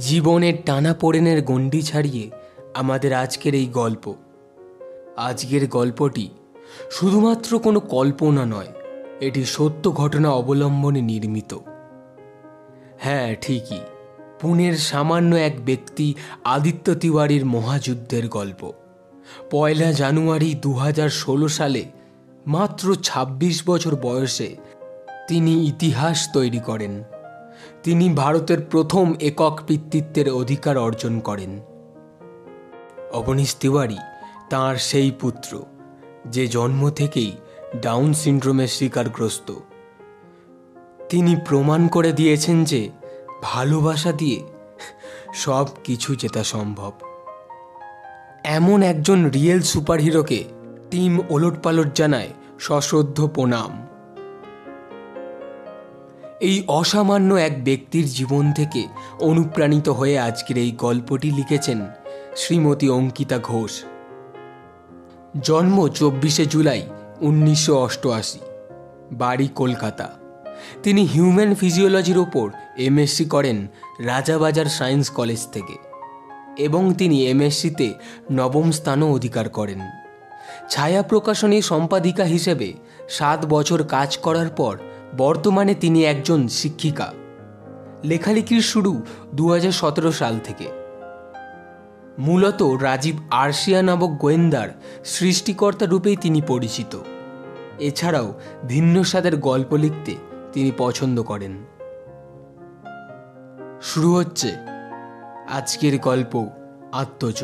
জীবনের টানাপোড়েনের গণ্ডি ছাড়িয়ে আমাদের আজকের এই গল্প। আজকের গল্পটি শুধুমাত্র কোনো কল্পনা নয়, এটি সত্য ঘটনা অবলম্বনে নির্মিত। হ্যাঁ, ঠিকই, পুনের সামান্য এক ব্যক্তি আদিত্য তিওয়ারির মহাযুদ্ধের গল্প। 1 জানুয়ারি 2016 সালে মাত্র 26 বছর বয়সে তিনি ইতিহাস তৈরি করেন। তিনি ভারতের প্রথম একক পিতৃত্বের অধিকার অর্জন করেন। অবনীশ তিওয়ারি তাঁর সেই পুত্র, যে জন্ম থেকেই ডাউন সিনড্রোমের শিকারগ্রস্ত। তিনি প্রমাণ করে দিয়েছেন যে ভালোবাসা দিয়ে সব কিছু জেতা সম্ভব। এমন একজন রিয়েল সুপারহিরোকে টিম ওলটপালট জানায় সশ্রদ্ধ প্রণাম। এই অসামান্য এক ব্যক্তির জীবন থেকে অনুপ্রাণিত হয়ে আজকের এই গল্পটি লিখেছেন শ্রীমতী অঙ্কিতা ঘোষ। জন্ম 24 জুলাই 1988, বাড়ি কলকাতা। তিনি হিউম্যান ফিজিওলজির ওপর এমএসসি করেন রাজাবাজার সায়েন্স কলেজ থেকে এবং তিনি এমএসসিতে 9ম স্থানও অধিকার করেন। ছায়া প্রকাশনী সম্পাদিকা হিসেবে 7 বছর কাজ করার পর বর্তমানে তিনি একজন শিক্ষিকা। লেখালেখির শুরু 2017 সাল থেকে। মূলত রাজীব আরশিয়া নামক গোয়েন্দার সৃষ্টিকর্তা রূপেই তিনি পরিচিত। এছাড়াও ভিন্ন স্বাদের গল্প লিখতে তিনি পছন্দ করেন। শুরু হচ্ছে আজকের গল্প আত্মজ।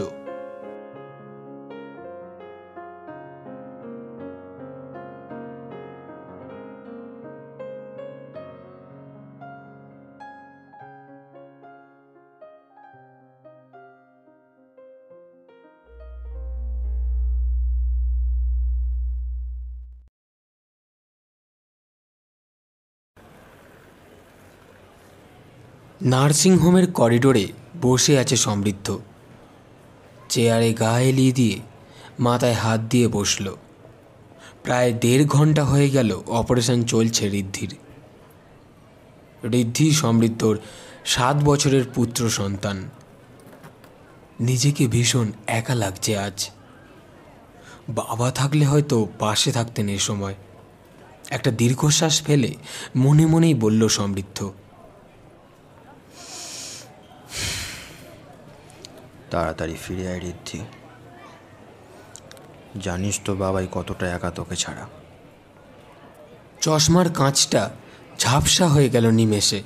নার্সিংহোমের করিডোরে বসে আছে সমৃদ্ধ। চেয়ারে গা এলিয়ে দিয়ে মাথায় হাত দিয়ে বসল। প্রায় 1.5 ঘন্টা হয়ে গেল অপারেশন চলছে ঋদ্ধির। ঋদ্ধি সমৃদ্ধর 7 বছরের পুত্র সন্তান। নিজেকে ভীষণ একা লাগছে আজ। বাবা থাকলে হয়তো পাশে থাকতেন এ সময়। একটা দীর্ঘশ্বাস ফেলে মনে মনেই বলল সমৃদ্ধ, তাড়াতাড়ি ফিরে আয় ঋদ্ধি। জানিস তো বাবাই কতটা একা তোকে ছাড়া। চশমার কাঁচটা ঝাপসা হয়ে গেল নিমেষে।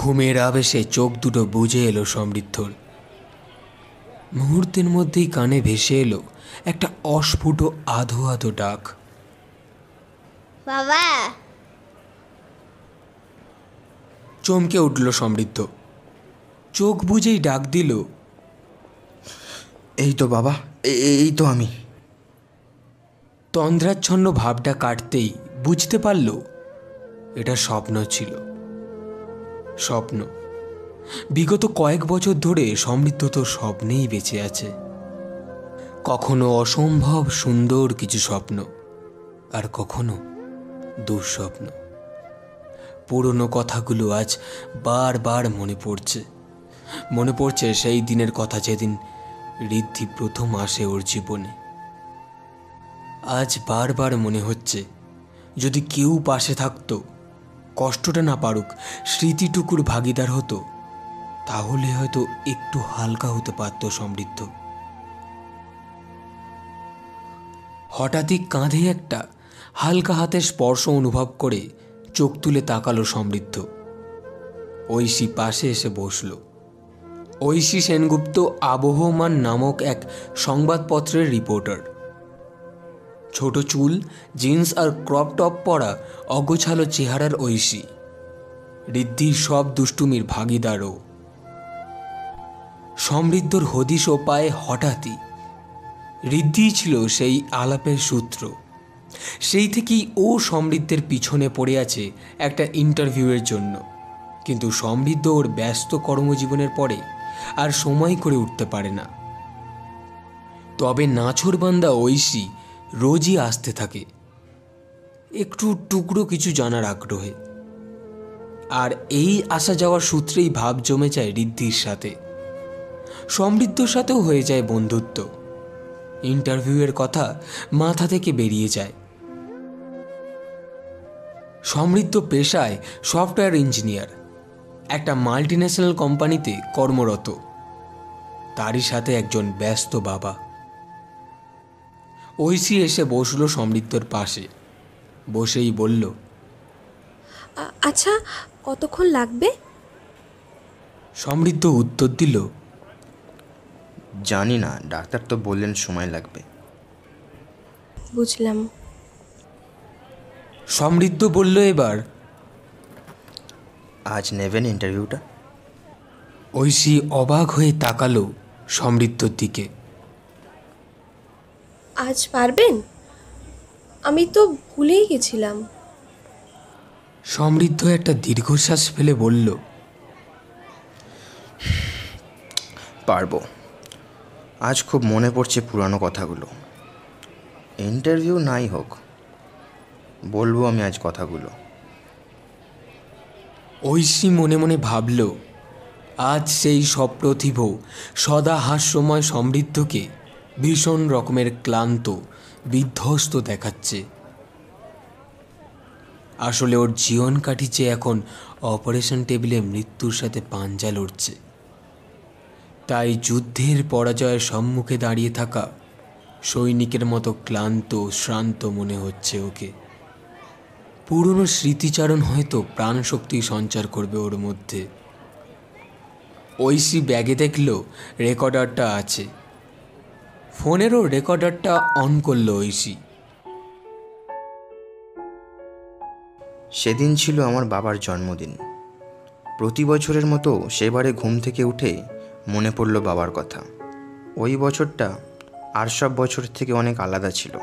ঘুমের আবেশে চোখ দুটো বুজে এলো সমৃদ্ধর। মুহূর্তের মধ্যেই কানে ভেসে এলো একটা অস্ফুট আধো আধো ডাক, বাবা। চমকে উঠল সমৃদ্ধ। চোখ বুজেই ডাক দিল, এই তো বাবা, এই তো আমি। তন্দ্রাচ্ছন্ন ভাবটা কাটতেই বুঝতে পারল এটা স্বপ্ন ছিল। স্বপ্ন। বিগত কয়েক বছর ধরে সমৃদ্ধ তো স্বপ্নেই বেঁচে আছে। কখনো অসম্ভব সুন্দর কিছু স্বপ্ন, আর কখনো দুঃস্বপ্ন। পুরনো কথাগুলো আজ বারবার মনে পড়ছে। মনে পড়ছে সেই দিনের কথা, যেদিন ঋদ্ধি প্রথম আসে ওর জীবনে। আজ বারবার মনে হচ্ছে যদি কেউ পাশে থাকতো, কষ্টটা না পারুক, স্মৃতিটুকুর ভাগিদার হতো, তাহলে হয়তো একটু হালকা হতে পারত সমৃদ্ধ। হঠাৎই কাঁধে একটা হালকা হাতের স্পর্শ অনুভব করে চোখ তুলে তাকালো সমৃদ্ধ। ঐশী পাশে এসে বসল। ঐশী সেনগুপ্ত আবহমান নামক এক সংবাদপত্রের রিপোর্টার। ছোট চুল, জিন্স আর ক্রপ টপ পরা অগোছালো চেহারার ঐশী ঋদ্ধির সব দুষ্টুমির ভাগিদারও। সমৃদ্ধর হদিশও পায় হঠাৎই। ঋদ্ধিই ছিল সেই আলাপের সূত্র। সেই থেকেই ও সমৃদ্ধের পিছনে পড়ে আছে একটা ইন্টারভিউয়ের জন্য। কিন্তু সমৃদ্ধ ওর ব্যস্ত কর্মজীবনের পরে আর সময় করে উঠতে পারে না। তবে নাছোড়বান্দা ঐশী রোজই আসতে থাকে একটু টুকরো কিছু জানার আগ্রহে। আর এই আসা যাওয়ার সূত্রেই ভাব জমে যায় ঋদ্ধির সাথে। সমৃদ্ধর সাথেও হয়ে যায় বন্ধুত্ব। ইন্টারভিউয়ের কথা মাথা থেকে বেরিয়ে যায়। সমৃদ্ধ পেশায় সফটওয়্যার ইঞ্জিনিয়ার, একটা মাল্টিন্যাশনাল কোম্পানিতে কর্মরত। তারই সাথে একজন ব্যস্ত বাবা। ঐশী এসে বসলো সমৃদ্ধর পাশে। বসেই বলল, আচ্ছা, কতক্ষণ লাগবে? সমৃদ্ধ উত্তর দিল, জানি না, ডাক্তার তো বললেন সময় লাগবে। বুঝলাম। সমৃদ্ধ বলল, এবার আজ নেবেন ইন্টারভিউটা? ঐশী অবাক হয়ে তাকালো সমৃদ্ধর দিকে। আজ পারবেন? আমি তো ভুলেই গেছিলাম। সমৃদ্ধ একটা দীর্ঘশ্বাস ফেলে বলল, পারবো। আজ খুব মনে পড়ছে পুরানো কথাগুলো। ইন্টারভিউ নাই হোক, বলবো আমি আজ কথাগুলো। ঐশী মনে মনে ভাবল, আজ সেই সপ্রতিভ সদা হাস্যময় সমৃদ্ধকে ভীষণ রকমের ক্লান্ত, বিধ্বস্ত দেখাচ্ছে। আসলে ওর জীবন কাটিছে এখন অপারেশন টেবিলে মৃত্যুর সাথে পাঞ্জা লড়ছে। তাই যুদ্ধের পরাজয়ের সম্মুখে দাঁড়িয়ে থাকা সৈনিকের মতো ক্লান্ত, শ্রান্ত মনে হচ্ছে ওকে। পুরনো স্মৃতিচারণ হয়তো প্রাণশক্তি সঞ্চার করবে ওর মধ্যে। ঐশী ব্যাগে দেখল রেকর্ডারটা আছে। ফোনেরও রেকর্ডারটা অন করলো ঐশী। সেদিন ছিল আমার বাবার জন্মদিন। প্রতি বছরের মতো সেবারে ঘুম থেকে উঠে মনে পড়ল বাবার কথা। ওই বছরটা আর সব বছর থেকে অনেক আলাদা ছিল,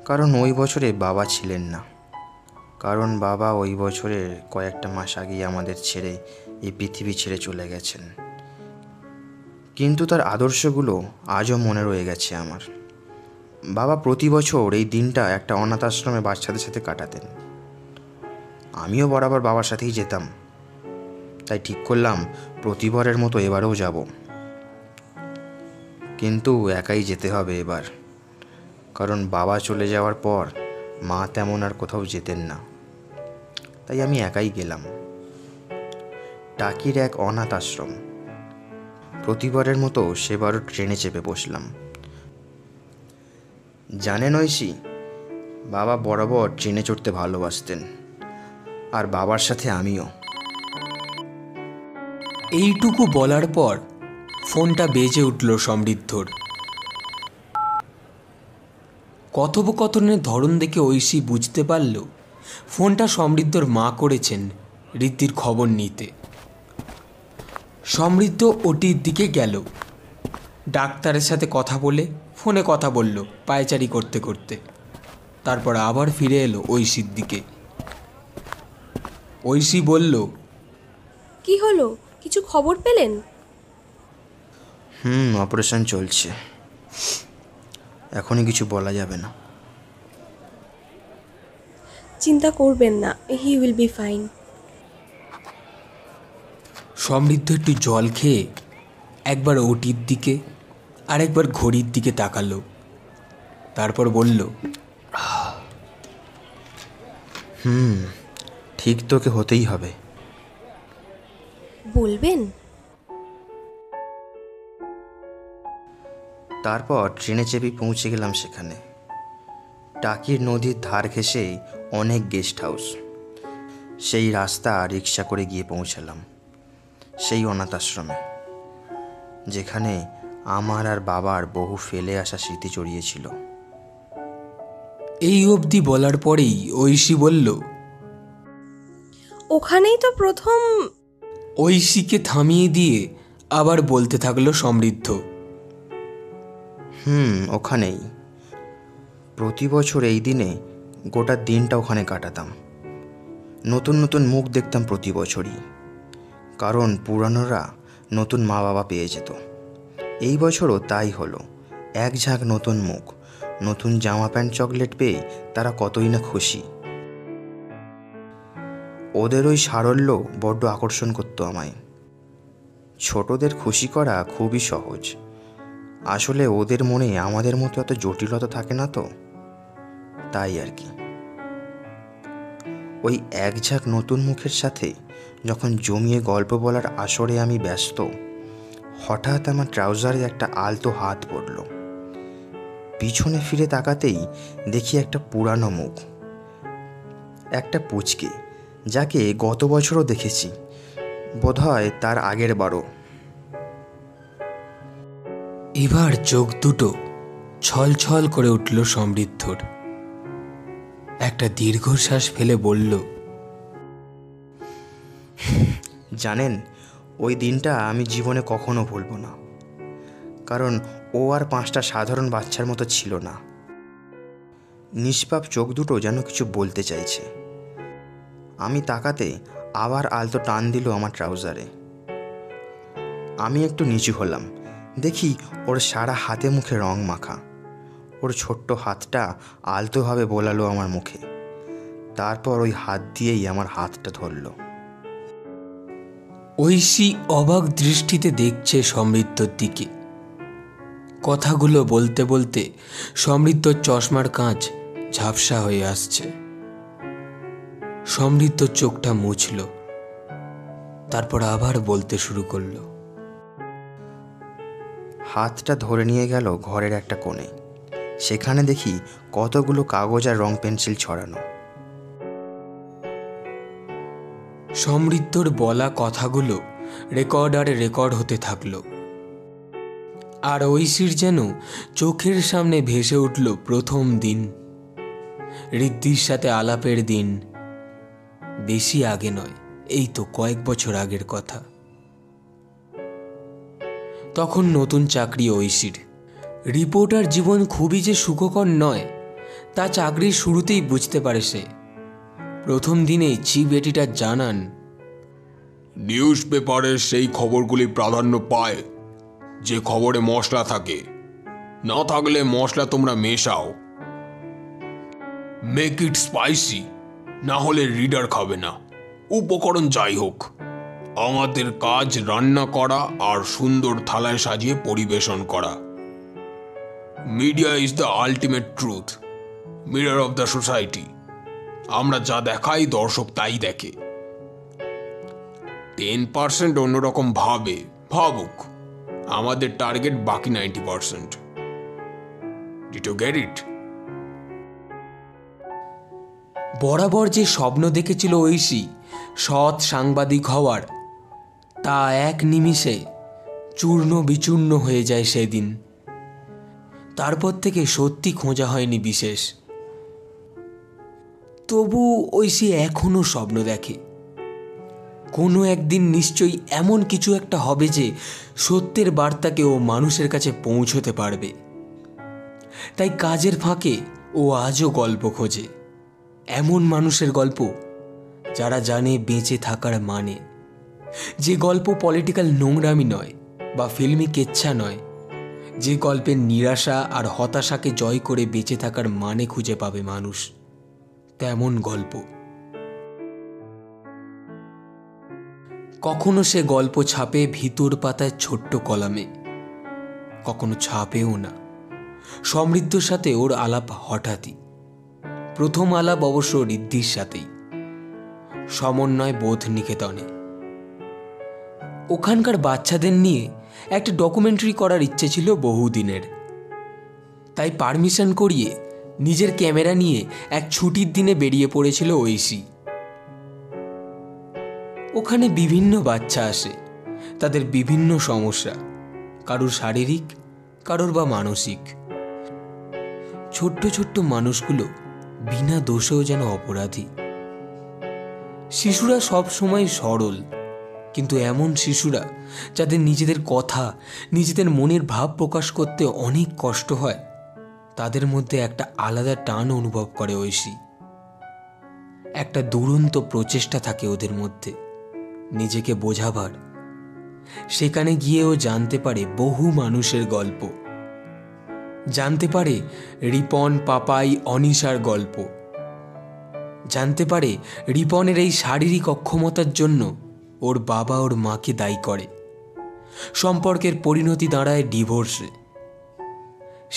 কারণ ওই বছরে বাবা ছিলেন না। কারণ বাবা ওই বছরের কয়েকটা মাস আগেই আমাদের ছেড়ে এই পৃথিবী ছেড়ে চলে গেছেন। কিন্তু তার আদর্শগুলো আজও মনে রয়ে গেছে আমার। বাবা প্রতি বছর এই দিনটা একটা অনাথ আশ্রমে বাচ্চাদের সাথে কাটাতেন। আমিও বরাবর বাবার সাথেই যেতাম। তাই ঠিক করলাম প্রতিবারের মতো এবারেও যাব। কিন্তু একাই যেতে হবে এবার, কারণ বাবা চলে যাওয়ার পর মা তেমন আর কোথাও যেতেন না। তাই আমি একাই গেলাম। টাকির এক অনাথ আশ্রম। প্রতিবারের মতো সেবারও ট্রেনে চেপে বসলাম। জানেন ঐশী, বাবা বরাবর ট্রেনে চড়তে ভালোবাসতেন, আর বাবার সাথে আমিও। এইটুকু বলার পর ফোনটা বেজে উঠল সমৃদ্ধর। কথোপকথনের ধরন দেখে ঐশী বুঝতে পারল ফোনটা সমৃদ্ধর মা করেছেন ঋদ্ধির খবর নিতে। সমৃদ্ধ ওটির দিকে গেল। ডাক্তারের সাথে কথা বলে ফোনে কথা বলল পায়চারি করতে করতে। তারপর আবার ফিরে এলো ঐশীর দিকে। ঐশী বলল, কি হলো? কিছু খবর পেলেন? অপারেশন চলছে, এখনই কিছু বলা যাবে না। চিন্তা করবেন না, হি উইল বি ফাইন। সমৃদ্ধ একটু জল খেয়ে একবার ওটির দিকে আর একবার ঘড়ির দিকে তাকালো। তারপর বলল, ঠিক তোকে হতেই হবে। বলবেন? তারপর ট্রেনে চেপে পৌঁছে গেলাম সেখানে। টাকির নদীর ধার ঘেঁষে অনেক গেস্ট হাউস। সেই রাস্তা রিক্সা করে গিয়ে পৌঁছালাম সেই অনাথ আশ্রমে, যেখানে আমার আর বাবার বহু ফেলে আসা স্মৃতি জড়িয়েছিল। এই অবধি বলার পরেই ঐশী বলল, ওখানেই তো প্রথম। ঐশীকে থামিয়ে দিয়ে আবার বলতে থাকলো সমৃদ্ধ, ওখানেই। প্রতি বছর এই দিনে গোটা দিনটা ওখানে কাটাতাম। নতুন নতুন মুখ দেখতাম প্রতি বছরই, কারণ পুরানোরা নতুন মা বাবা পেয়ে যেত। এই বছরও তাই হলো। এক ঝাঁক নতুন মুখ, নতুন জামা প্যান্ট, চকলেট পেয়ে তারা কতই না খুশি। ওদের ওই সারল্য বড্ড আকর্ষণ করতো আমায়। ছোটদের খুশি করা খুবই সহজ, আসলে ওদের মনে আমাদের মতো এত জটিলতা থাকে না তো, তাই আর কি। ওই এক ঝাঁক নতুন মুখের সাথে যখন জমিয়ে গল্প বলার আসরে আমি ব্যস্ত, হঠাৎ আমার ট্রাউজারে একটা আলতো হাত পড়ল। পিছনে ফিরে তাকাতেই দেখি একটা পুরানো মুখ, একটা পুচকে, যাকে গত বছরও দেখেছি, বোধহয় তার আগের বারও। এবার চোখ দুটো ছলছল করে উঠল সমৃদ্ধর। একটা দীর্ঘশ্বাস ফেলে বলল, জানেন, ওই দিনটা আমি জীবনে কখনো ভুলবো না, কারণ ও আর 5টা সাধারণ বাচ্চার মতো ছিল না। নিষ্পাপ চোখ দুটো যেন কিছু বলতে চাইছে। আমি তাকাতে আবার আলতো টান দিল আমার ট্রাউজারে। আমি একটু নিচু হলাম, দেখি ওর সারা হাতে মুখে রং মাখা। ওর ছোট্ট হাতটা আলতোভাবে বোলালো আমার মুখে, তারপর ওই হাত দিয়েই আমার হাতটা ধরল। ঐশী অবাক দৃষ্টিতে দেখছে সমৃদ্ধর দিকে। কথাগুলো বলতে বলতে সমৃদ্ধর চশমার কাঁচ ঝাপসা হয়ে আসছে। সমৃদ্ধর চোখটা মুছল, তারপর আবার বলতে শুরু করলো। হাতটা ধরে নিয়ে গেল ঘরের একটা কোণে। সেখানে দেখি কতগুলো কাগজ আর রং পেন্সিল ছড়ানো। সমৃদ্ধর বলা কথাগুলো রেকর্ডারে রেকর্ড হতে থাকলো। আর ঐশীর যেন চোখের সামনে ভেসে উঠল প্রথম দিন, ঋদ্ধির সাথে আলাপের দিন। বেশি আগে নয়, এই তো কয়েক বছর আগের কথা। তখন নতুন চাকরি ঐশীর। রিপোর্টার জীবন খুবই যে সুখকর নয়, তা চাকরির শুরুতেই বুঝতে পারে সে। প্রথম দিনেই চিফ এডিটর জানান, নিউজ পেপারের সেই খবরগুলি প্রাধান্য পায় যে খবরে মশলা থাকে, না থাকলে মশলা তোমরা মেশাও। মেক ইট স্পাইসি, না হলে রিডার খাবে না। উপকরণ যাই হোক, আমাদের কাজ রান্না করা আর সুন্দর থালায় সাজিয়ে পরিবেশন করা। Media is the ultimate truth, mirror of the society. আমরা যা দেখাই দর্শক তাই দেখে। 10% অন্যরকম ভাবুক, আমাদের টার্গেট বাকি 90%। Did you get it? বরাবর যে স্বপ্ন দেখেছিল ঐশী সৎ সাংবাদিক হওয়ার, তা এক নিমিষে চূর্ণ বিচূর্ণ হয়ে যায় সেদিন। তারপর থেকে সত্যি খোঁজা হয়নি বিশেষ। তবু ঐশী এখনো স্বপ্ন দেখে, কোনো একদিন নিশ্চয়ই এমন কিছু একটা হবে যে সত্যের বার্তাকে ও মানুষের কাছে পৌঁছতে পারবে। তাই কাজের ফাঁকে ও আজও গল্প খোঁজে, এমন মানুষের গল্প যারা জানে বেঁচে থাকার মানে, যে গল্প পলিটিক্যাল নোংরামি নয় বা ফিল্মি কেচ্ছা নয়, যে গল্পের নিরাশা আর হতাশাকে জয় করে বেঁচে থাকার মানে খুঁজে পাবে মানুষ, তেমন গল্প। কখনো সে গল্প ছাপে ভিতর পাতায় ছোট্ট কলামে, কখনো ছাপেও না। সমৃদ্ধর সাথে ওর আলাপ হঠাৎই। প্রথম আলাপ অবশ্য ঋদ্ধির সাথেই, সমন্বয় বোধ নিকেতনে। ওখানকার বাচ্চাদের নিয়ে একটা ডকুমেন্টারি করার ইচ্ছে ছিল বহুদিনের। তাই পারমিশন করিয়ে নিজের ক্যামেরা নিয়ে এক ছুটির দিনে বেরিয়ে পড়েছিল ঐশী। ওখানে বিভিন্ন বাচ্চা আসে, তাদের বিভিন্ন সমস্যা, কারোর শারীরিক, কারোর বা মানসিক। ছোট্ট ছোট্ট মানুষগুলো বিনা দোষেও যেন অপরাধী। শিশুরা সব সময় সরল, কিন্তু এমন শিশুরা যাদের নিজেদের কথা, নিজেদের মনের ভাব প্রকাশ করতে অনেক কষ্ট হয়, তাদের মধ্যে একটা আলাদা টান অনুভব করে ঐশী। একটা দুরন্ত প্রচেষ্টা থাকে ওদের মধ্যে নিজেকে বোঝাবার। সেখানে গিয়েও জানতে পারে বহু মানুষের গল্প, জানতে পারে রিপন, পাপাই, অনিশার গল্প। জানতে পারে রিপনের এই শারীরিক অক্ষমতার জন্য ওর বাবা ওর মাকে দায়ী করে। সম্পর্কের পরিণতি দাঁড়ায় ডিভোর্সে।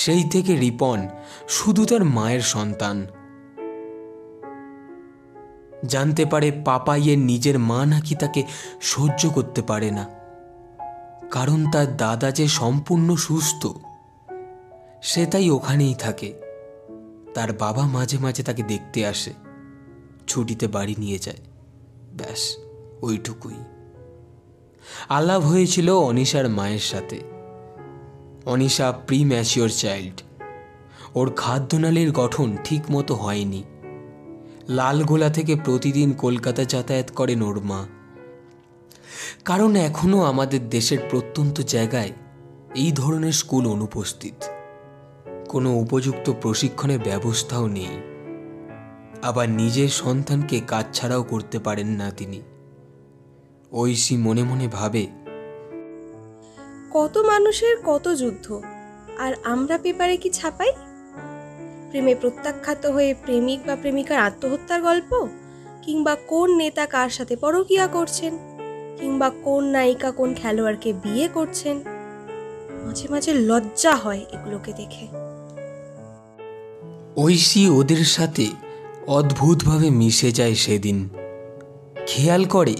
সেই থেকে রিপন শুধু তার মায়ের সন্তান। জানতে পারে পাপাইয়ের নিজের মা নাকি তাকে সহ্য করতে পারে না, কারণ তার দাদা যে সম্পূর্ণ সুস্থ। সে তাই ওখানেই থাকে। তার বাবা মাঝে মাঝে তাকে দেখতে আসে, ছুটিতে বাড়ি নিয়ে যায়, ব্যাস ওইটুকুই। আলাপ হয়েছিল অনিশার মায়ের সাথে। Anisha premature child. ওর খাদ্যনালীর গঠন ঠিক মতো হয়নি। লালগোলা থেকে প্রতিদিন কলকাতা যাতায়াত করেন ওর মা। কারণ এখনও আমাদের দেশের প্রত্যন্ত জায়গায় এই ধরনের স্কুল অনুপস্থিত। কোনো উপযুক্ত প্রশিক্ষণের ব্যবস্থাও নেই। আবার নিজের সন্তানকে কাজ ছাড়াও করতে পারেন না তিনি। ঐশী মনে মনে ভাবে, কত মানুষের কত যুদ্ধ, আর আমরা পেপারে কি ছাপাই? প্রেমে প্রত্যাখ্যাত হয়ে প্রেমিক বা প্রেমিকার আত্মহত্যার গল্প, কিংবা কোন নেতা কার সাথে পরকীয়া করছেন, কিংবা কোন নায়িকা কোন খেলোয়াড়কে বিয়ে করছেন। মাঝে মাঝে লজ্জা হয় এগুলোকে দেখে। ঐশী ওদের সাথে অদ্ভুতভাবে মিশে যায় সেদিন। খেয়াল করে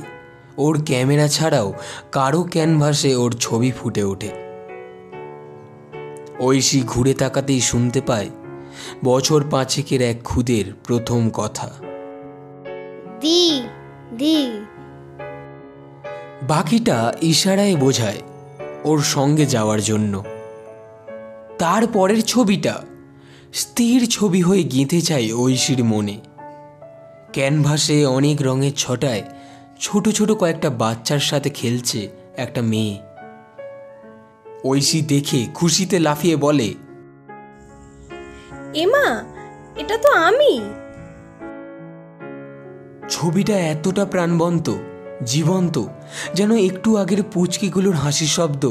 ওর ক্যামেরা ছাড়াও কারো ক্যানভাসে ওর ছবি ফুটে ওঠে। ঐশী ঘুরে তাকাতেই শুনতে পায় বছর 5 এক খুদের প্রথম কথা, দি দি। বাকিটা ইশারায় বোঝায় ওর সঙ্গে যাওয়ার জন্য। তারপরের ছবিটা স্থির ছবি হয়ে গেঁথে যায় ঐশীর মনে। ক্যানভাসে অনেক রঙের ছটায় ছোট ছোট কয়েকটা বাচ্চার সাথে খেলছে একটা মেয়ে। ঐশী দেখে খুশিতে লাফিয়ে বলে, এমা, এটা তো আমি। ছবিটা এতটা প্রাণবন্ত, জীবন্ত, যেন একটু আগের পুচকিগুলোর হাসির শব্দ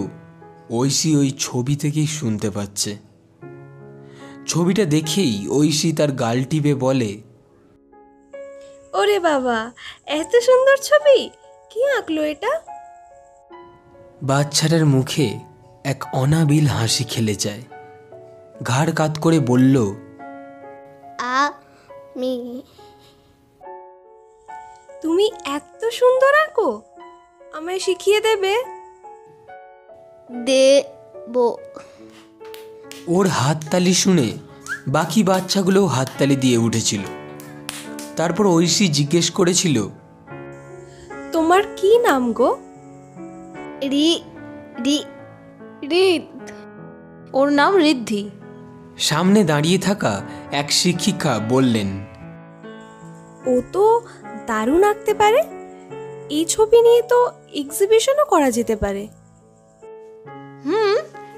ঐশী ওই ছবি থেকেই শুনতে পাচ্ছে। ছবিটা দেখেই ঐশী তার গাল টিপে বলে, ওরে বাবা, এত সুন্দর ছবি, কি আঁকলো এটা? বাচ্চাটার মুখে এক অনাবিল হাসি খেলে যায়। ঘাড় কাত করে বলল, আমি। তুমি এত সুন্দর আঁকো, আমায় শিখিয়ে দেবে? দেবো। ওর হাততালি শুনে বাকি বাচ্চাগুলোও হাততালি দিয়ে উঠেছিল। তারপর ঐশী জিজ্ঞেস করেছিল, তোমার কি নাম গো? রি রি রিদ। ওর নাম ঋদ্ধি। সামনে দাঁড়িয়ে থাকা এক শিক্ষিকা বললেন, ও তো দারুণ আঁকতে পারে। এই ছবি নিয়ে তো এক্সিবিশনও করা যেতে পারে।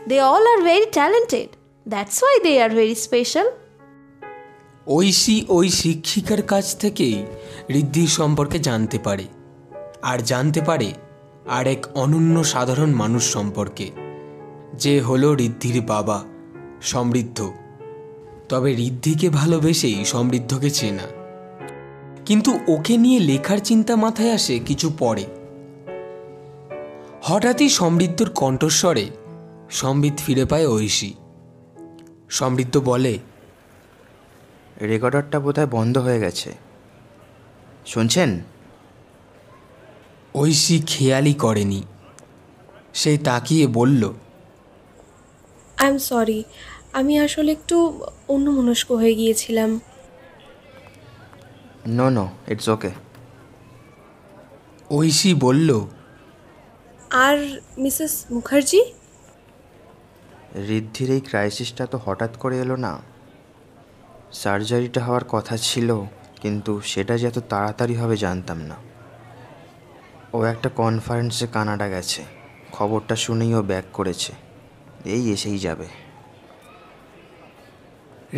They all are very talented, that's why they are very special. Oishi ওই শিক্ষিকার কাছ থেকেই ঋদ্ধির সম্পর্কে জানতে পারে, আর জানতে পারে আর এক অনন্য সাধারণ মানুষ সম্পর্কে, যে হলো ঋদ্ধির বাবা সমৃদ্ধ। তবে ঋদ্ধিকে ভালোবেসেই সমৃদ্ধকে চেনা। কিন্তু ওকে নিয়ে লেখার চিন্তা মাথায় আসে কিছু পরে। হঠাৎই সমৃদ্ধর কণ্ঠস্বরে সম্বিত ফিরে পায় ঐশী। সমৃদ্ধ বলে, রেকর্ডারটা বোধহয় বন্ধ হয়ে গেছে, শুনছেন? ঐশী খেয়ালই করেনি। সে তাকিয়ে বলল, আই এম সরি, আমি আসলে একটু অন্যমনস্ক হয়ে গিয়েছিলাম। No no, it's okay. Oishi বলল, আর মিসেস মুখার্জি? ঋদ্ধির এই ক্রাইসিসটা তো হঠাৎ করে এলো না। সার্জারিটা হওয়ার কথা ছিল, কিন্তু সেটা যে এত তাড়াতাড়ি হবে জানতাম না। ও একটা কনফারেন্সে কানাডা গেছে, খবরটা শুনেই ও ব্যাক করেছে, এই এসেই যাবে।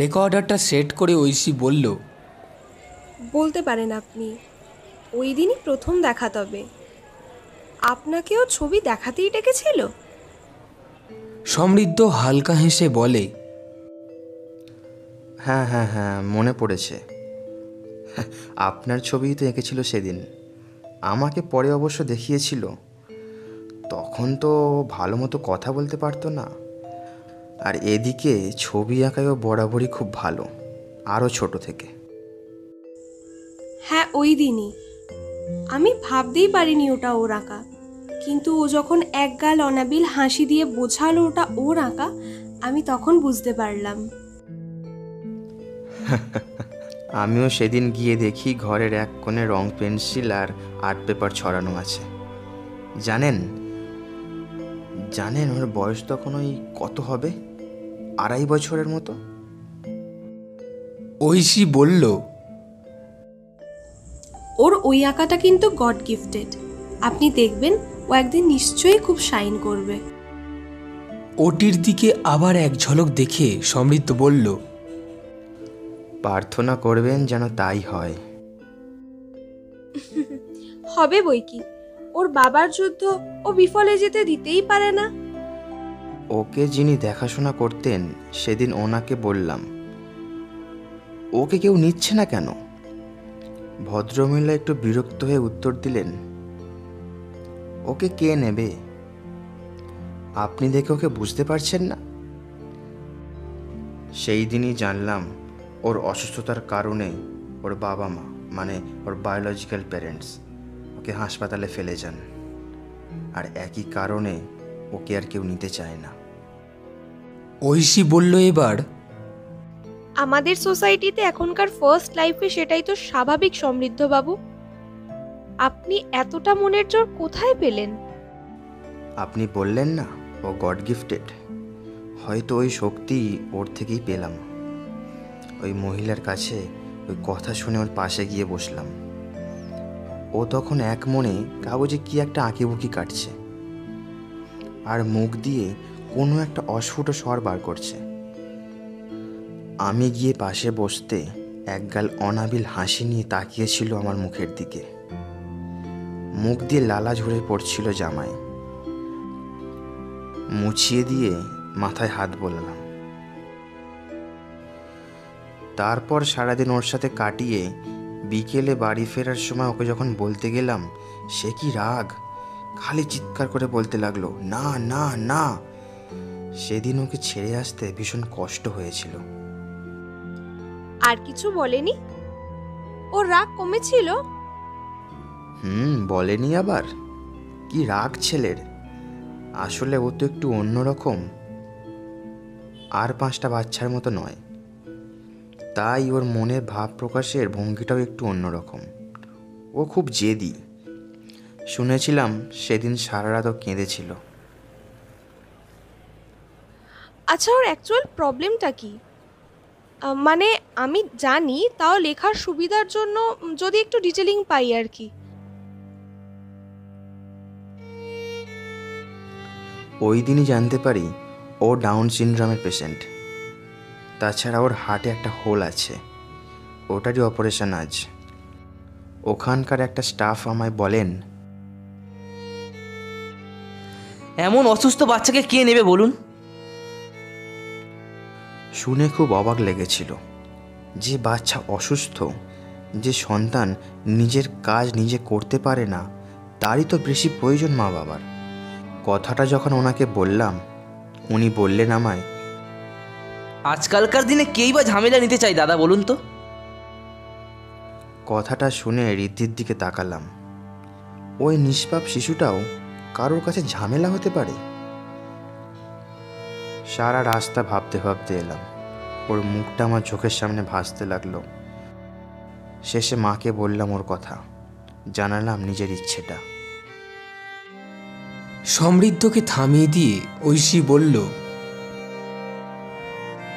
রেকর্ডারটা সেট করে ঐশী বলল, বলতে পারেন আপনি। ওই দিনই প্রথম দেখা, তবে আপনাকেও ছবি দেখাতেই ডেকেছিল? সমৃদ্ধ হালকা হেসে বলে, হ্যাঁ হ্যাঁ হ্যাঁ, মনে পড়েছে। আপনার ছবিই তো এঁকেছিল সেদিন, আমাকে পরে অবশ্য দেখিয়েছিল। তখন তো ভালো মতো কথা বলতে পারতো না। আর এদিকে ছবি আঁকায়ও বরাবরই খুব ভালো, আরও ছোট থেকে। হ্যাঁ, ওই দিনই আমি ভাবতেই পারিনি ওটা ওর আঁকা, কিন্তু ও যখন একগাল অনাবিল হাসি দিয়ে বোঝালো ওটা ওর আঁকা, আমি তখন বুঝতে পারলাম। আমিও সেদিন গিয়ে দেখি ঘরের এক কোণে রং পেন্সিল আর আর্ট পেপার ছড়ানো আছে। জানেন জানেন ওর বয়স তখন ওই কত হবে, 2.5 বছরের মতো। ঐশী বলল, ওর ওই আঁকাটা কিন্তু গড গিফটেড। আপনি দেখবেন ও একদিন নিশ্চয়ই খুব শাইন করবে। ওটির দিকে আবার এক ঝলক দেখে সমৃদ্ধ বলল, প্রার্থনা করবেন যেন তাই হয়। হবে বই কি, ওর বাবার যুদ্ধ ও বিফলে যেতে দিতেই পারে না। ওকে যিনি দেখাশোনা করতেন সেদিন ওনাকে বললাম, ওকে কেউ নিচ্ছে না কেন? ভদ্রমহিলা একটু বিরক্ত হয়ে উত্তর দিলেন, ওকে কে নেবে? আপনি দেখে ওকে বুঝতে পারছেন না? সেই দিনই জানলাম ওর অসুস্থতার কারণে ওর বাবা মা, মানে ওর বায়োলজিক্যাল প্যারেন্টস, ওকে হাসপাতালে ফেলে যান। আর একই কারণে ওকে আর কেউ নিতে চায় না। ঐশী বলল এবার, আমাদের সোসাইটিতে এখনকার ফার্স্ট লাইফে সেটাই তো স্বাভাবিক সমৃদ্ধ বাবু। আপনি এতটা মনের জোর কোথায় পেলেন? আপনি বললেন না ও গড গিফটেড, হয়তো ওই শক্তি ওর থেকেই পেলাম। ওই মহিলার কাছে ওই কথা শুনে ওর পাশে গিয়ে বসলাম। ও তখন এক মনে কাগজে কি একটা আঁকিবুকি কাটছে, আর মুখ দিয়ে কোনো একটা অস্ফুট স্বর বার করছে। আমি গিয়ে পাশে বসতে একগাল অনাবিল হাসি নিয়ে তাকিয়েছিল আমার মুখের দিকে। মুখ দিয়ে লালা ঝরে পড়ছিল জামায়। মুছিয়ে দিয়ে মাথায় হাত বোলালাম। তারপর সারাদিন ওর সাথে কাটিয়ে বিকেলে বাড়ি ফেরার সময় ওকে যখন বলতে গেলাম, সে কি রাগ, খালি চিৎকার করে বলতে লাগলো, না না না। সেদিন ওকে ছেড়ে আসতে ভীষণ কষ্ট হয়েছিল। আর কিছু বলেনি? ওর রাগ কমেছিল? বলেনি আবার, কি রাগ ছেলের। আসলে ও তো একটু অন্যরকম, আর 5টা বাচ্চার মতো নয়, তাই ওর মনের ভাব প্রকাশের ভঙ্গিটাও একটু অন্যরকম। ও খুব জেদি। শুনেছিলাম সেদিন সারা রাতও কেঁদেছিল। আচ্ছা, ওর অ্যাকচুয়াল প্রবলেমটা কি? মানে আমি জানি, তাও লেখার সুবিধার জন্য যদি একটু ডিটেলিং পাই আর কি। ওই দিনই জানতে পারি ও ডাউন সিনড্রোমের পেশেন্ট। তাছাড়া ওর হার্টে একটা হোল আছে, ওটারই অপারেশন আজ। ওখানকার একটা স্টাফ আমায় বলেন, এমন অসুস্থ বাচ্চাকে কে নেবে বলুন? শুনে খুব অবাক লেগেছিল। যে বাচ্চা অসুস্থ, যে সন্তান নিজের কাজ নিজে করতে পারে না, তারই তো বেশি প্রয়োজন মা বাবার। কথাটা যখন ওনাকে বললাম, উনি বললেন আমায়, আজকালকার দিনে কেই বা ঝামেলা নিতে চাই দাদা বলুন তো? কথাটা শুনে রিদ্ধির দিকে তাকালাম। ওই নিষ্পাপ শিশুটাও কারোর কাছে ঝামেলা হতে পারে? সারা রাস্তা ভাবতে ভাবতে এলাম। ওর মুখটা আমার চোখের সামনে ভাসতে লাগলো। শেষে মাকে বললাম ওর কথা, জানালাম নিজের ইচ্ছেটা। সমৃদ্ধকে থামিয়ে দিয়ে ঐশী বলল,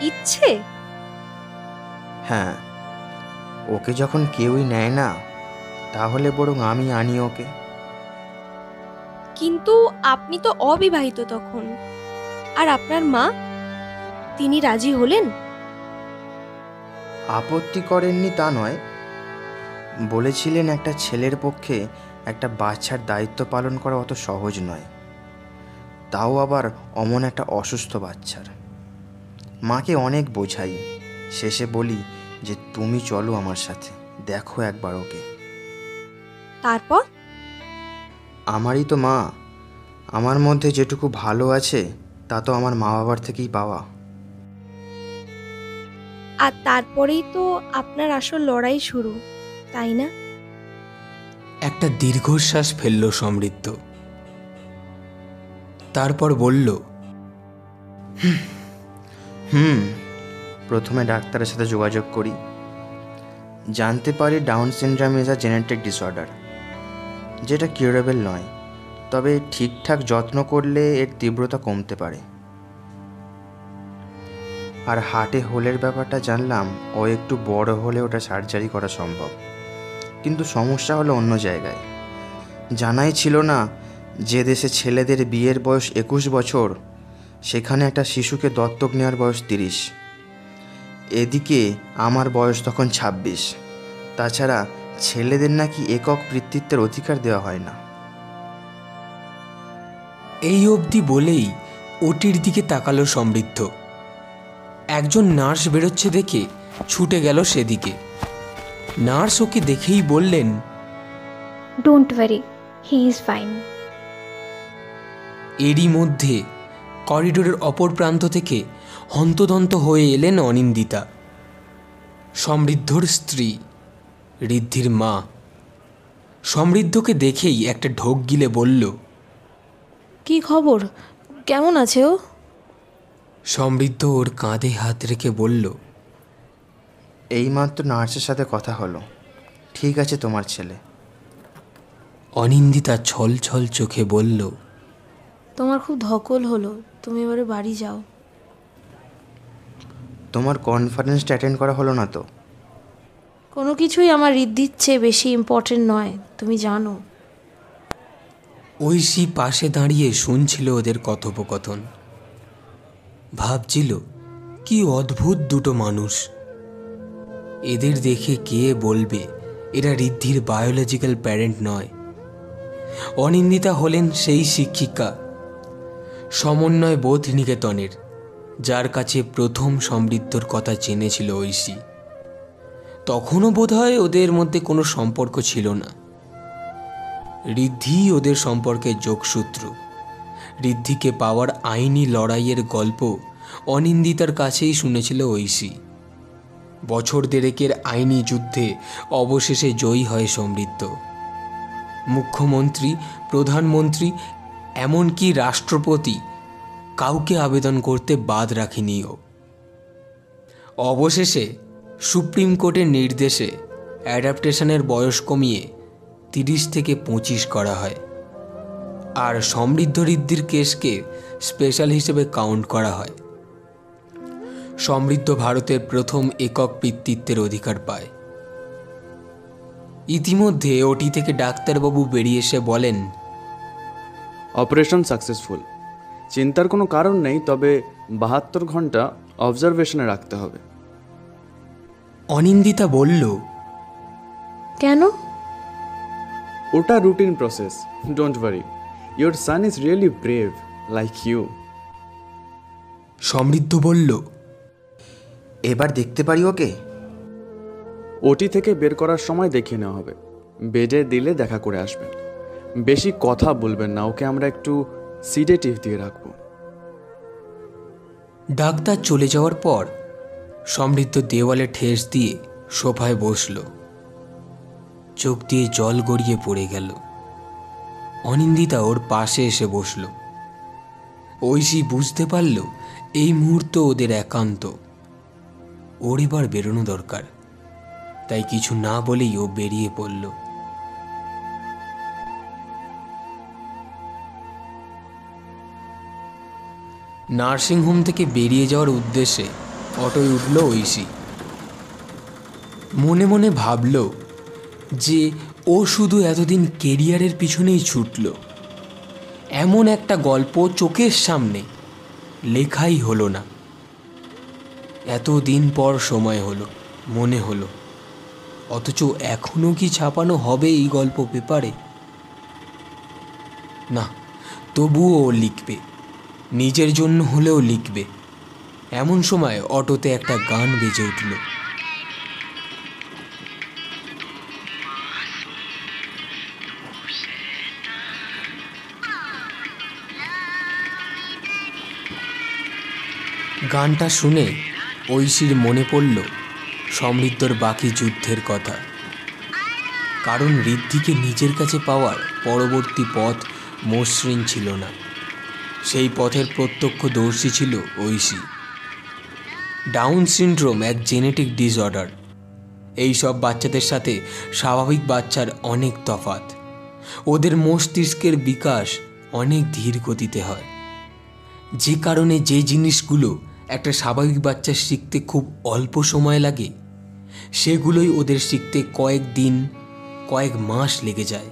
ইচ্ছে? হ্যাঁ, ওকে যখন কেউই নেয় না, তাহলে বরং আমি আনি ওকে। কিন্তু আপনি তো অবিবাহিত তখন, আর আপনার মা, তিনি রাজি হলেন? আপত্তি করেননি তা নয়, বলেছিলেন একটা ছেলের পক্ষে একটা বাচ্চার দায়িত্ব পালন করা অত সহজ নয়, তাও আবার অমন একটা অসুস্থ বাচ্চার। মাকে অনেক বোঝাই, শেষে বলি যে তুমি চলো আমার সাথে, দেখো একবার ওকে। তারপর? আমারই তো মা, আমার মধ্যে যেটুকু ভালো আছে তা তো আমার মা বাবার থেকেই পাওয়া। আর তারপরেই তো আপনার আসল লড়াই শুরু, তাই না? একটা দীর্ঘশ্বাস ফেলল সমৃদ্ধ। তারপর বলল, প্রথমে ডাক্তারের সাথে যোগাযোগ করি, জানতে পারি down syndrome is a genetic disorder, যেটা কিউরেবল নয়, তবে ঠিকঠাক যত্ন করলে এর তীব্রতা কমতে পারে। আর হার্টে হোলের ব্যাপারটা জানলাম, ও একটু বড় হলে ওটা সার্জারি করা সম্ভব, কিন্তু সমস্যা হলো অন্য জায়গায়। জানাই ছিল না যে দেশে ছেলেদের বিয়ের বয়স 21 বছর, সেখানে একটা শিশুকে দত্তক নেওয়ার বয়স 30। এদিকে আমার বয়স তখন 26। তাছাড়া ছেলেদের নাকি একক পিতৃত্বের অধিকার দেওয়া হয় না। এই অবধি বলেই ওটির দিকে তাকালো সমৃদ্ধ। একজন নার্স বেরোচ্ছে দেখে ছুটে গেল সেদিকে। নার্স ওকে দেখেই বললেন, don't worry, he is fine. এরই মধ্যে করিডোরের অপর প্রান্ত থেকে হন্তদন্ত হয়ে এলেন অনিন্দিতা, সমৃদ্ধর স্ত্রী, ঋদ্ধির মা। সমৃদ্ধকে দেখেই একটা ঢোক গিলে বলল, কি খবর? কেমন আছে ও? সমৃদ্ধ ওর কাঁধে হাত রেখে বলল, এইমাত্র নার্সের সাথে কথা হলো, ঠিক আছে তোমার ছেলে। অনিন্দিতা ছল ছল চোখে বলল, তোমার খুব ধকল হলো, তুমি এবারে বাড়ি যাও। তোমার কনফারেন্সটা অ্যাটেন্ড করা হলো না তো? কোনো কিছুই আমার ঋদ্ধির চেয়ে বেশি ইম্পর্টেন্ট নয়, তুমি জানো। ঐশী পাশে দাঁড়িয়ে শুনছিল ওদের কথোপকথন। ভাবছিল, কি অদ্ভুত দুটো মানুষ। এদের দেখে কে বলবে এরা ঋদ্ধির বায়োলজিক্যাল প্যারেন্ট নয়। অনিন্দিতা হলেন সেই শিক্ষিকা, সমন্বয় বোধ নিকেতনের, যার কাছে প্রথম সমৃদ্ধর কথা জেনেছিল ঐশী। তখনও বোধহয় ওদের মধ্যে কোনো সম্পর্ক ছিল না। ঋদ্ধি ওদের সম্পর্কের যোগসূত্র। ঋদ্ধিকে পাওয়ার আইনি লড়াইয়ের গল্প অনিন্দিতার কাছেই শুনেছিল ঐশী। বছর দেড়েকের আইনি যুদ্ধে অবশেষে জয়ী হয় সমৃদ্ধ। মুখ্যমন্ত্রী, প্রধানমন্ত্রী, এমনকি রাষ্ট্রপতি কাউকে আবেদন করতে বাদ রাখেনি ও। অবশেষে সুপ্রিম কোর্টের নির্দেশে অ্যাডাপ্টেশনের বয়স কমিয়ে 30 থেকে 25 করা হয়, আর সমৃদ্ধ ঋদ্ধির কেসকে স্পেশাল হিসেবে কাউন্ট করা হয়। সমৃদ্ধ ভারতের প্রথম একক পিতৃত্বের অধিকার পায়। ইতিমধ্যে ওটি থেকে ডাক্তারবাবু বেরিয়ে এসে বলেন, অপারেশন সাকসেসফুল, চিন্তার কোনো কারণ নেই, তবে 72 ঘন্টা অবজারভেশনে রাখতে হবে। অনিন্দিতা বলল, কেন? ওটা routine process, don't worry, your son is really brave like you. Samriddha বলল, এবার দেখতে পারি ওকে? ওটি থেকে বের করার সময় দেখিয়ে নেওয়া হবে, বেডে দিলে দেখা করে আসবেন। বেশি কথা বলবেন না, ওকে আমরা একটু সিডেটিভ দিয়ে রাখবো। ডাক্তার চলে যাওয়ার পর সমৃদ্ধ দেওয়ালে ঠেস দিয়ে সোফায় বসল। চোখ দিয়ে জল গড়িয়ে পড়ে গেল। অনিন্দিতা ওর পাশে এসে বসল। ঐশী বুঝতে পারল এই মুহূর্ত ওদের একান্ত। ওর এবার বেরোনো দরকার, তাই কিছু না বলেই ও বেরিয়ে পড়ল। নার্সিংহোম থেকে বেরিয়ে যাওয়ার উদ্দেশ্যে অটোয় উঠল ঐশী। মনে মনে ভাবল যে ও শুধু এতদিন কেরিয়ারের পিছনেই ছুটল, এমন একটা গল্প চোখের সামনে লেখাই হলো না। এতদিন পর সময় হলো, মনে হলো, অথচ এখনও কি ছাপানো হবে এই গল্প পেপারে? না, তবুও ও লিখবে, নিজের জন্য হলেও লিখবে। এমন সময় অটোতে একটা গান বেজে উঠল। গানটা শুনে ঐশীর মনে পড়ল সমৃদ্ধর বাকি যুদ্ধের কথা। কারণ ঋদ্ধিকে নিজের কাছে পাওয়ার পরবর্তী পথ মসৃণ ছিল না। সেই পথের প্রত্যক্ষদর্শী ছিল ঐশী। ডাউন সিনড্রোম এক জেনেটিক ডিসঅর্ডার। এই সব বাচ্চাদের সাথে স্বাভাবিক বাচ্চার অনেক তফাৎ। ওদের মস্তিষ্কের বিকাশ অনেক ধীর গতিতে হয়, যে কারণে যে জিনিসগুলো একটা স্বাভাবিক বাচ্চার শিখতে খুব অল্প সময় লাগে, সেগুলোই ওদের শিখতে কয়েক দিন, কয়েক মাস লেগে যায়,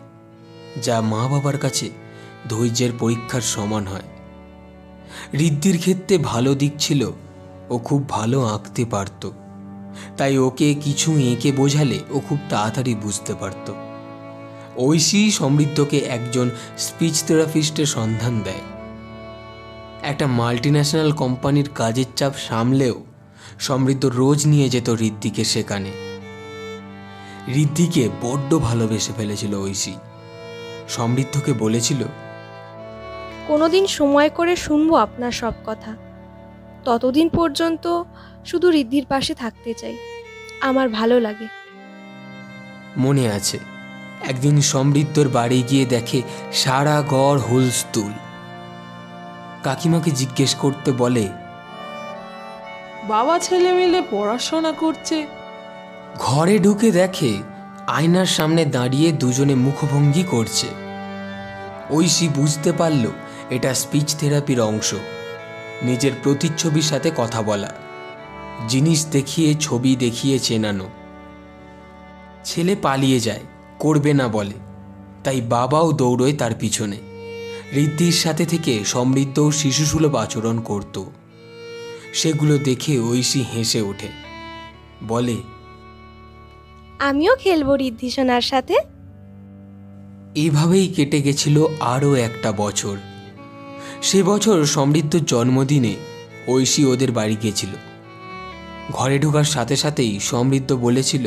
যা মা বাবার কাছে ধৈর্যের পরীক্ষার সমান হয়। ঋদ্ধির ক্ষেত্রে ভালো দিক ছিল, ও খুব ভালো আঁকতে পারত, তাই ওকে কিছু এঁকে বোঝালে ও খুব তাড়াতাড়ি বুঝতে পারত। ঐশী সমৃদ্ধকে একজন স্পিচ থেরাপিস্টের সন্ধান দেয়। একটা মাল্টিন্যাশনাল কোম্পানির কাজের চাপ সামলেও সমৃদ্ধ রোজ নিয়ে যেত ঋদ্ধিকে সেখানে। ঋদ্ধিকে বড্ড ভালোবেসে ফেলেছিল ঐশী। সমৃদ্ধকে বলেছিল, কোনোদিন সময় করে শুনবো আপনার সব কথা। ততদিন পর্যন্ত শুধু ঋদ্ধির পাশে থাকতে চাই, আমার ভালো লাগে। মনে আছে একদিন সমৃদ্ধর বাড়ি গিয়ে দেখে সারা ঘর হুলস্থুল। কাকিমাকে জিজ্ঞেস করতে বলে, বাবা ছেলে মিলে পড়াশোনা করছে। ঘরে ঢুকে দেখে আয়নার সামনে দাঁড়িয়ে দুজনে মুখভঙ্গি করছে। ঐশী বুঝতে পারল এটা স্পিচ থেরাপির অংশ। নিজের প্রতিচ্ছবির সাথে কথা বলা, জিনিস দেখিয়ে ছবি দেখিয়ে চেনানো। ছেলে পালিয়ে যায়, করবে না বলে, তাই বাবাও দৌড়োয় তার পিছনে। ঋদ্ধির সাথে থেকে সমৃদ্ধ শিশুসুলভ আচরণ করত। সেগুলো দেখে ঐশী হেসে ওঠে, বলে, আমিও খেলবো ঋদ্ধি সোনার সাথে। এভাবেই কেটে গেছিল আরও একটা বছর। সে বছর সমৃদ্ধর জন্মদিনে ঐশী ওদের বাড়ি গিয়েছিল। ঘরে ঢোকার সাথে সাথেই সমৃদ্ধ বলেছিল,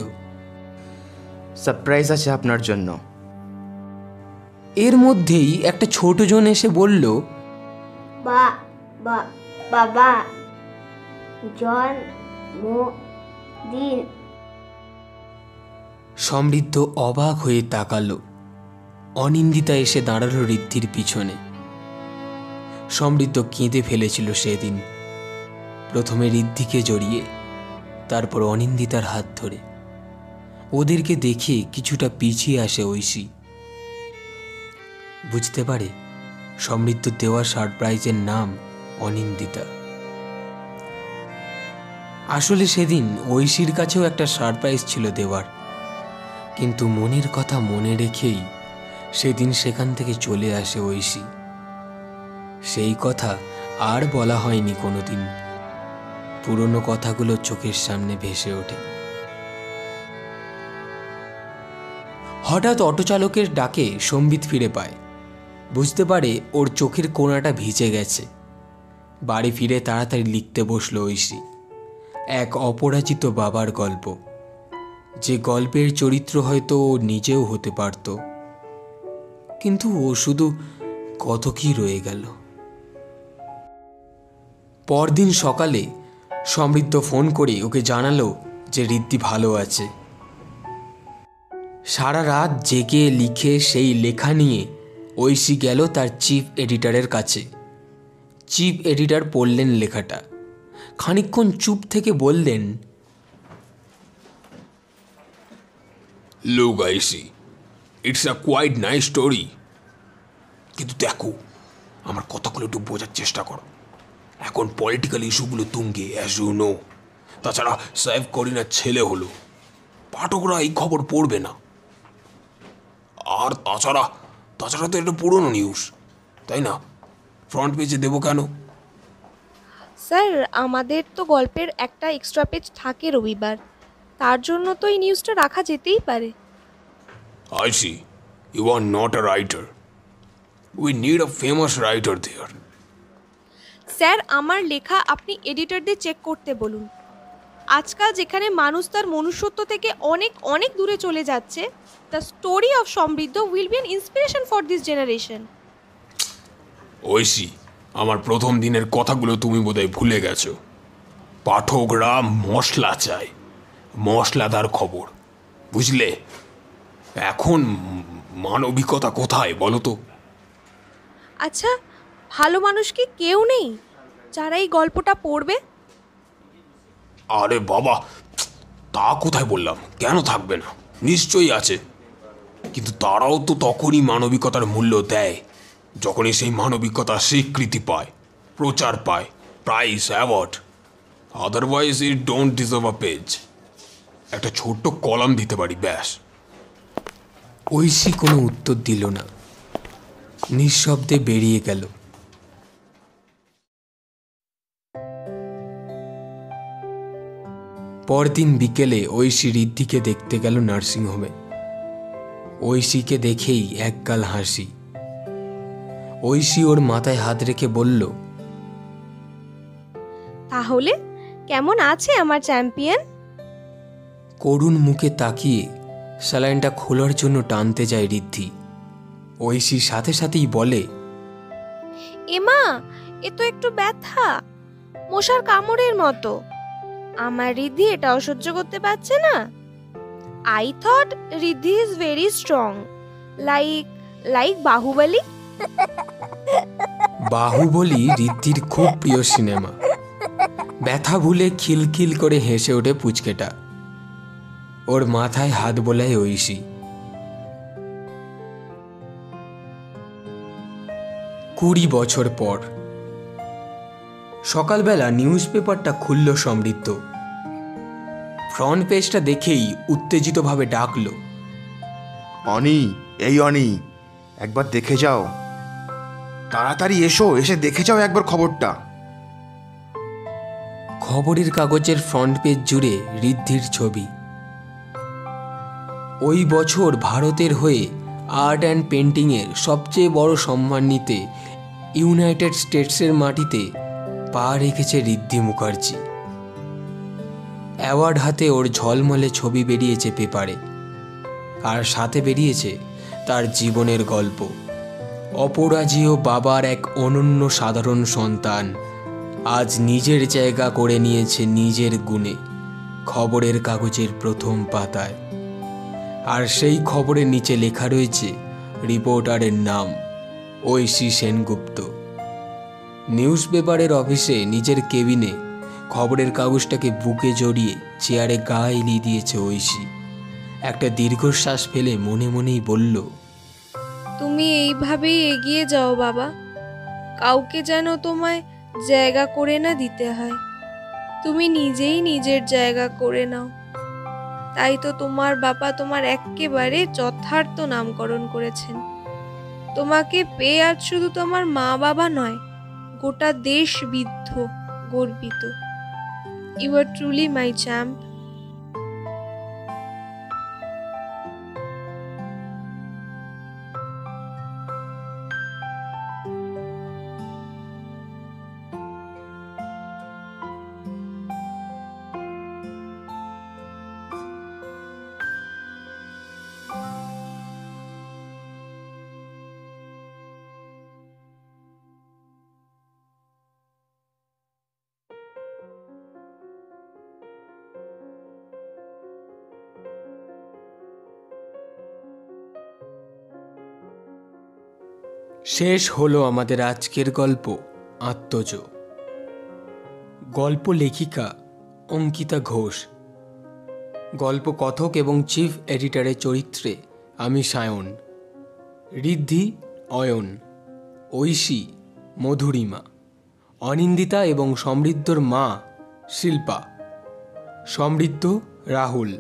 সারপ্রাইজ আছে আপনার জন্য। এর মধ্যেই একটা ছোট জন এসে বলল, বাবা জন্মদিন। সমৃদ্ধ অবাক হয়ে তাকালো। অনিন্দিতা এসে দাঁড়ালো ঋদ্ধির পিছনে। সমৃদ্ধ কেঁদে ফেলেছিল সেদিন, প্রথমে ঋদ্ধিকে জড়িয়ে, তারপর অনিন্দিতার হাত ধরে। ওদেরকে দেখে কিছুটা পিছিয়ে আসে ঐশী। বুঝতে পারে সমৃদ্ধ দেওয়া সারপ্রাইজের নাম অনিন্দিতা। আসলে সেদিন ঐশীর কাছেও একটা সারপ্রাইজ ছিল দেওয়ার, কিন্তু মনের কথা মনে রেখেই সেদিন সেখান থেকে চলে আসে ঐশী। সেই কথা আর বলা হয়নি কোনোদিন। পুরনো কথাগুলো চোখের সামনে ভেসে ওঠে। হঠাৎ অটোচালকের ডাকে সম্বিত ফিরে পায়। বুঝতে পারে ওর চোখের কোণাটা ভিজে গেছে। বাড়ি ফিরে তাড়াতাড়ি লিখতে বসলো ঐশী। এক অপরাজিত বাবার গল্প, যে গল্পের চরিত্র হয়তো ও নিজেও হতে পারত, কিন্তু ও শুধু কত কি রয়ে গেল। পরদিন সকালে সমৃদ্ধ ফোন করে ওকে জানালো যে ঋদ্ধি ভালো আছে। সারা রাত জেগে লিখে সেই লেখা নিয়ে ঐশী গেল তার চিফ এডিটরের কাছে। চিফ এডিটর পড়লেন লেখাটা, খানিকক্ষণ চুপ থেকে বললেন, Look, Icey, it's a quite nice story. কিন্তু দেখো, আমার কথাগুলো একটু বোঝার চেষ্টা করো। এখন পলিটিক্যাল ইস্যুগুলো তুঙ্গে, অ্যাজ ইউ নো। তাছাড়া সাহেব করিনার ছেলে হলো, পাঠকরা এই খবর পড়বে না। আর তাছাড়া তো এটা পুরনো নিউজ, তাই না? ফ্রন্ট পেজে দেবো কেন? স্যার, আমাদের তো গল্পের একটা এক্সট্রা পেজ থাকে রবিবার, তার জন্য তো এই নিউজটা রাখা যেতেই পারে। I see. You are not a writer. We need a famous writer there. Sir, আমার লেখা আপনি এডিটরদের চেক করতে বলুন। আজকাল যেখানে মানুষ তার মনুষ্যত্ব থেকে অনেক অনেক দূরে চলে যাচ্ছে, the story of Samriddha will be an inspiration for this generation. Oishi, আমার প্রথম দিনের কথাগুলো তুমি বোধহয় ভুলে গেছো। পাঠকরা মশলা চায়, মশলাদার খবর, বুঝলে? এখন মানবিকতা কোথায় বলো তো? আচ্ছা, ভালো মানুষ কি কেউ নেই যারা এই গল্পটা পড়বে? আরে বাবা, তা কোথায় বললাম, কেন থাকবে না, নিশ্চয়ই আছে। কিন্তু তারাও তো তখনই মানবিকতার মূল্য দেয় যখনই সেই মানবিকতা স্বীকৃতি পায়, প্রচার পায়, prize, award. Otherwise it don't deserve a page. একটা ছোট্ট কলাম দিতে পারি, ব্যাস। ঐশী কোনো উত্তর দিল না, নিঃশব্দে বেরিয়ে গেল। পরদিন বিকেলে ঐশী ঋদ্ধিকে দেখতে গেল নার্সিংহোমে। ঐশীকে দেখেই একগাল হাসি। ঐশী ওর মাথায় হাত রেখে বলল, তাহলে কেমন আছে আমার চ্যাম্পিয়ন? করুণ মুখে তাকিয়ে স্যালাইনটা খোলার জন্য টানতে যায় ঋদ্ধি। ঐশী সাথে সাথেই বলে, এমা, এ তো একটু ব্যথা, মশার কামড়ের মতো। আমার রিদ্ধি এটাও সহ্য করতে পারছে না। I thought Riddhi is very strong, like Baahubali. Baahubali ঋদ্ধির খুব প্রিয় সিনেমা। ব্যথা ভুলে খিলখিল করে হেসে ওঠে পুচকেটা। ওর মাথায় হাত বোলায় ঐশী। 20 বছর পর সকালবেলা নিউজ পেপারটা খুলল সমৃদ্ধ। ফ্রন্ট পেজটা দেখেই উত্তেজিতভাবে ডাকলো, অনি, এই অনি, একবার দেখে যাও, তাড়াতাড়ি এসো, এসে দেখে যাও একবার খবরটা। খবরের কাগজের ফ্রন্ট পেজ জুড়ে ঋদ্ধির ছবি। ওই বছর ভারতের হয়ে আর্ট অ্যান্ড পেন্টিংয়ের সবচেয়ে বড় সম্মান নিতে ইউনাইটেড স্টেটসের মাটিতে পা রেখেছে ঋদ্ধি মুখার্জি। অ্যাওয়ার্ড হাতে ওর ঝলমলে ছবি বেরিয়েছে পেপারে, আর সাথে বেরিয়েছে তার জীবনের গল্প। অপরাজেয় বাবার এক অনন্য সাধারণ সন্তান আজ নিজের জায়গা করে নিয়েছে নিজের গুণে খবরের কাগজের প্রথম পাতায়। আর সেই খবরের নিচে লেখা রয়েছে রিপোর্টারের নাম, ঐশী সেনগুপ্ত। নিউজ পেপারের অফিসে নিজের কেবিনে খবরের কাগজটাকে বুকে জড়িয়ে চেয়ারে গা এলিয়ে দিয়েছে ঐশী। একটা দীর্ঘশ্বাস ফেলে মনে মনেই বলল, তুমি এইভাবেই এগিয়ে যাও বাবা, কাউকে যেন তোমায় জায়গা করে না দিতে হয়। তুমি নিজেই নিজের জায়গা করে নাও। তাই তো তোমার বাবা তোমার একেবারে যথার্থ নামকরণ করেছেন। তোমাকে পেয়ে আজ শুধু তোমার মা বাবা নয়, গোটা দেশ বিদ্ধ, গর্বিত। You are truly my champ. শেষ হলো আমাদের আজকের গল্প আত্মজ। গল্প লেখিকা অঙ্কিতা ঘোষ, গল্প কথক এবং চিফ এডিটরের চরিত্রে আমি সায়ন, ঋদ্ধি অয়ন, ঐশী মধুরিমা, অনিন্দিতা এবং সমৃদ্ধর মা শিল্পা, সমৃদ্ধ রাহুল,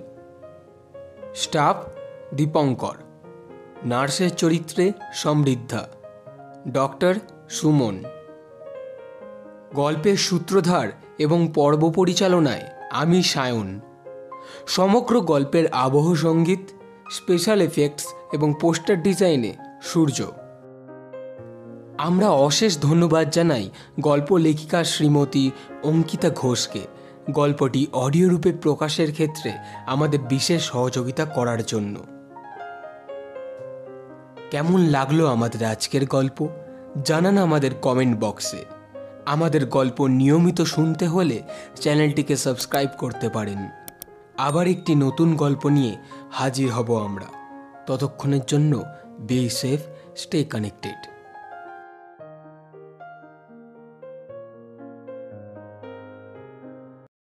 স্টাফ দীপঙ্কর, নার্সের চরিত্রে সমৃদ্ধা, ডক্টর সুমন। গল্পের সূত্রধার এবং পর্ব পরিচালনায় আমি সায়ন। সমগ্র গল্পের আবহ সঙ্গীত, স্পেশাল এফেক্টস এবং পোস্টার ডিজাইনে সূর্য। আমরা অশেষ ধন্যবাদ জানাই গল্প লেখিকা শ্রীমতী অঙ্কিতা ঘোষকে গল্পটি অডিও রূপে প্রকাশের ক্ষেত্রে আমাদের বিশেষ সহযোগিতা করার জন্য। কেমন লাগলো আমাদের আজকের গল্প জানান আমাদের কমেন্ট বক্সে। আমাদের গল্প নিয়মিত শুনতে হলে চ্যানেলটিকে সাবস্ক্রাইব করতে পারেন। আবার একটি নতুন গল্প নিয়ে হাজির হব আমরা। ততক্ষণের জন্য বি সেফ, স্টে কানেক্টেড।